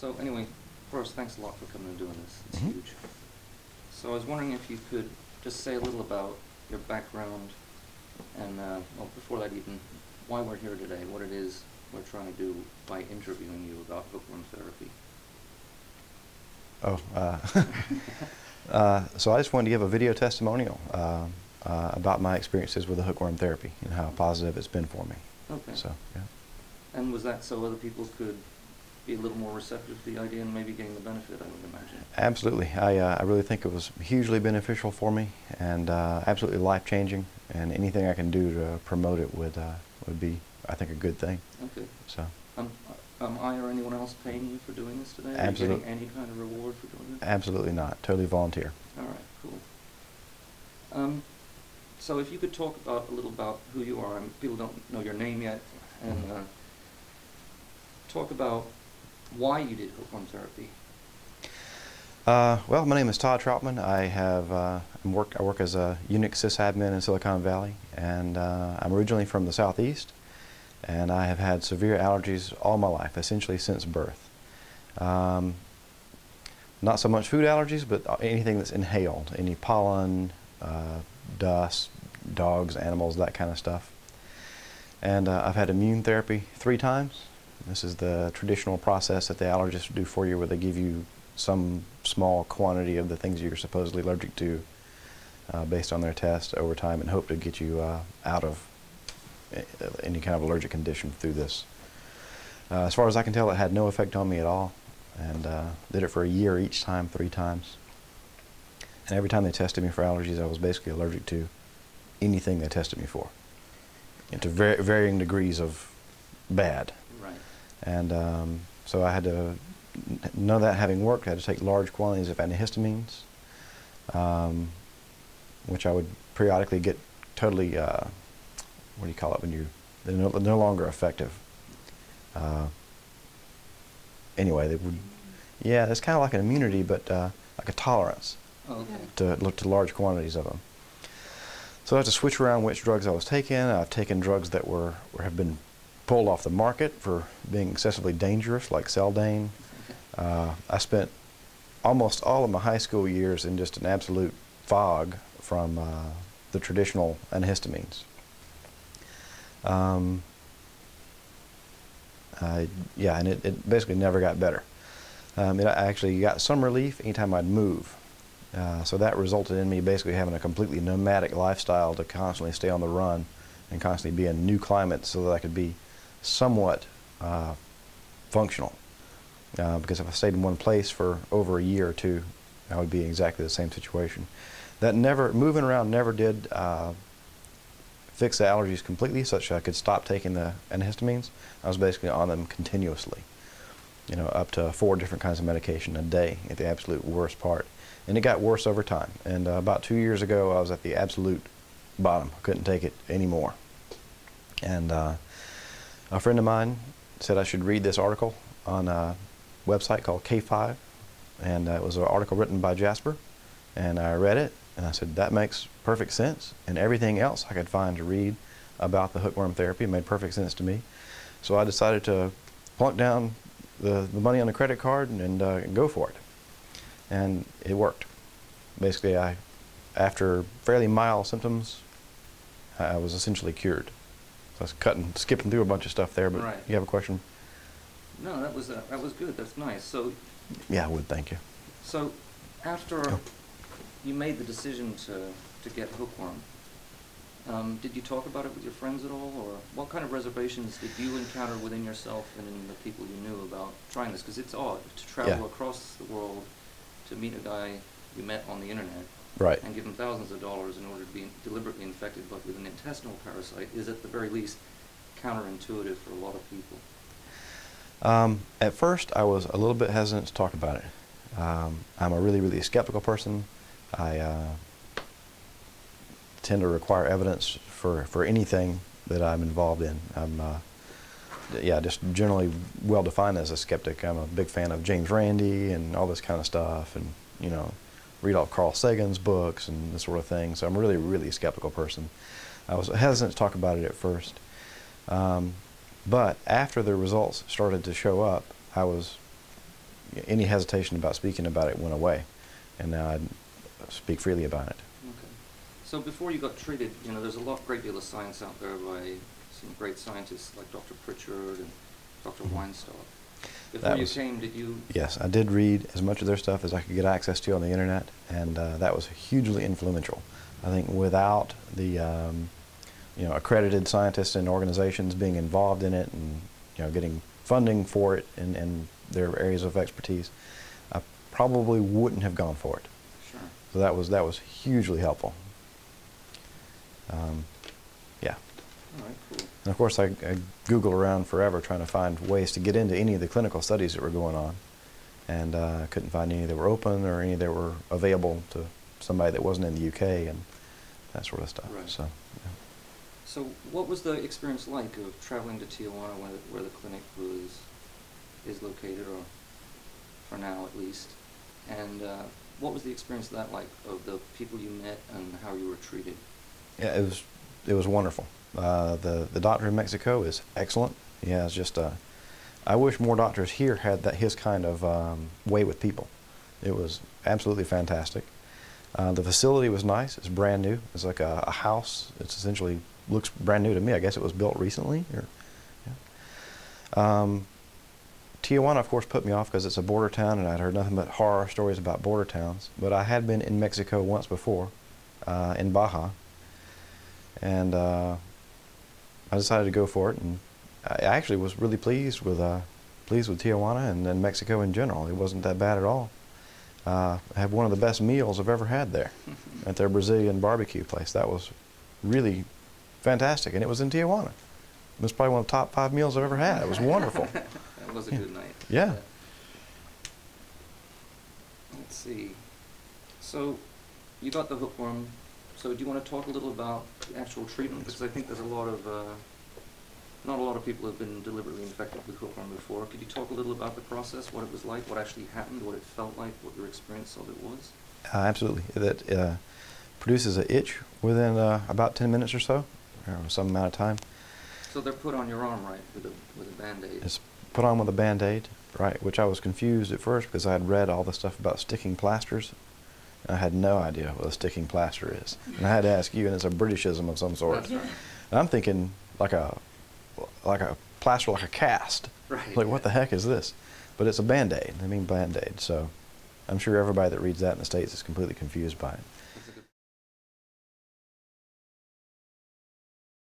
So anyway, first, thanks a lot for coming and doing this. It's Mhm. huge. So I was wondering if you could just say a little about your background and, well, before that even, why we're here today, what it is we're trying to do by interviewing you about hookworm therapy. Oh, so I just wanted to give a video testimonial about my experiences with the hookworm therapy and how positive it's been for me. Okay. So, yeah. And was that so other people could be a little more receptive to the idea and maybe gain the benefit, I would imagine? Absolutely. I really think it was hugely beneficial for me and absolutely life-changing, and anything I can do to promote it would be, I think, a good thing. Okay. So. I or anyone else paying you for doing this today? Absolutely. Are you getting any kind of reward for doing it? Absolutely not. Totally volunteer. All right, cool. So if you could talk a little about who you are. People don't know your name yet, and talk about why you did hookworm therapy. Well, my name is Todd Troutman. I work as a Unix sysadmin in Silicon Valley, and I'm originally from the Southeast, and I have had severe allergies all my life, essentially since birth. Not so much food allergies, but anything that's inhaled, any pollen, dust, dogs, animals, that kind of stuff. And I've had immune therapy 3 times. This is the traditional process that the allergists do for you, where they give you some small quantity of the things you're supposedly allergic to based on their test over time, and hope to get you out of any kind of allergic condition through this. As far as I can tell, it had no effect on me at all, and did it for a year each time, 3 times. And every time they tested me for allergies, I was basically allergic to anything they tested me for, to varying degrees of bad. Right. And so I had to, none of that having worked, I had to take large quantities of antihistamines, which I would periodically get totally, what do you call it, when they're no longer effective. Anyway, they would, yeah, it's kind of like an immunity, but like a tolerance. Oh, okay. To look to large quantities of them. So I had to switch around which drugs I was taking. I've taken drugs that have been pulled off the market for being excessively dangerous, like Seldane. I spent almost all of my high school years in just an absolute fog from the traditional antihistamines. Yeah, and it basically never got better. I actually got some relief anytime I'd move. So that resulted in me basically having a completely nomadic lifestyle to constantly stay on the run and constantly be in new climates so that I could be somewhat functional. Because if I stayed in one place for over a year or 2, I would be in exactly the same situation. Moving around never did fix the allergies completely, such that I could stop taking the antihistamines. I was basically on them continuously, up to 4 different kinds of medication a day at the absolute worst part. And it got worse over time. And about 2 years ago, I was at the absolute bottom. I couldn't take it anymore. And a friend of mine said I should read this article on a website called K5. And it was an article written by Jasper. And I read it, and I said, that makes perfect sense. And everything else I could find to read about the hookworm therapy made perfect sense to me. So I decided to plunk down the money on the credit card and go for it. And it worked. Basically, after fairly mild symptoms, I was essentially cured. So I was skipping through a bunch of stuff there, but Right. You have a question? No, that was good. That's nice. So. Yeah, I would. Thank you. So, after you made the decision to get hookworm, did you talk about it with your friends at all, or what kind of reservations did you encounter within yourself and in the people you knew about trying this? Because it's odd to travel across the world to meet a guy you met on the internet, right, and give him thousands of dollars in order to be deliberately infected with an intestinal parasite is at the very least counterintuitive for a lot of people. At first, I was a little bit hesitant to talk about it. I'm a really, really skeptical person. I tend to require evidence for anything that I'm involved in. I'm just generally well defined as a skeptic. I'm a big fan of James Randi and all this kind of stuff, and read all Carl Sagan's books and this sort of thing. So I'm a really, really skeptical person. I was hesitant to talk about it at first, but after the results started to show up, I was any hesitation about speaking about it went away, and now I speak freely about it. Okay. So before you got treated, you know, there's a great deal of science out there by some great scientists like Dr. Pritchard and Dr. Weinstock. Before you came, did you? Yes, I did read as much of their stuff as I could get access to on the internet, and that was hugely influential. I think without the you know, accredited scientists and organizations being involved in it, and you know, getting funding for it in their areas of expertise, I probably wouldn't have gone for it. Sure. So that was hugely helpful. Yeah. All right, cool. And of course, I Googled around forever trying to find ways to get into any of the clinical studies that were going on, and couldn't find any that were open or any that were available to somebody that wasn't in the UK and that sort of stuff. Right. So, yeah. So what was the experience like of traveling to Tijuana where the clinic is located, or for now at least? And what was the experience of that like, of the people you met and how you were treated? Yeah, it was wonderful. The doctor in Mexico is excellent. He has just I wish more doctors here had his kind of way with people. It was absolutely fantastic. The facility was nice. It's brand new. It's like a house. It's essentially looks brand new to me. I guess it was built recently. Or, yeah. Tijuana, of course, put me off because it's a border town, and I'd heard nothing but horror stories about border towns. But I had been in Mexico once before, in Baja, and I decided to go for it. And I actually was really pleased with Tijuana and Mexico in general. It wasn't that bad at all. I had one of the best meals I've ever had there at their Brazilian barbecue place. That was really fantastic, and it was in Tijuana. It was probably one of the top 5 meals I've ever had. It was wonderful. That was a good night. Yeah. Let's see. So you got the hookworm. So do you want to talk a little about the actual treatment? Because I think there's not a lot of people have been deliberately infected with hookworm before. Could you talk a little about the process, what it was like, what actually happened, what it felt like, what your experience of it was? Absolutely. That produces an itch within about 10 minutes or so, or some amount of time. So they're put on your arm, right, with a Band-Aid? It's put on with a Band-Aid, right, which I was confused at first because I had read all the stuff about sticking plasters. I had no idea what a sticking plaster is. And I had to ask you, and it's a Britishism of some sort. That's right. And I'm thinking like a plaster, like a cast. Right. Like, what the heck is this? But it's a Band-Aid. They mean Band-Aid. So I'm sure everybody that reads that in the States is completely confused by it.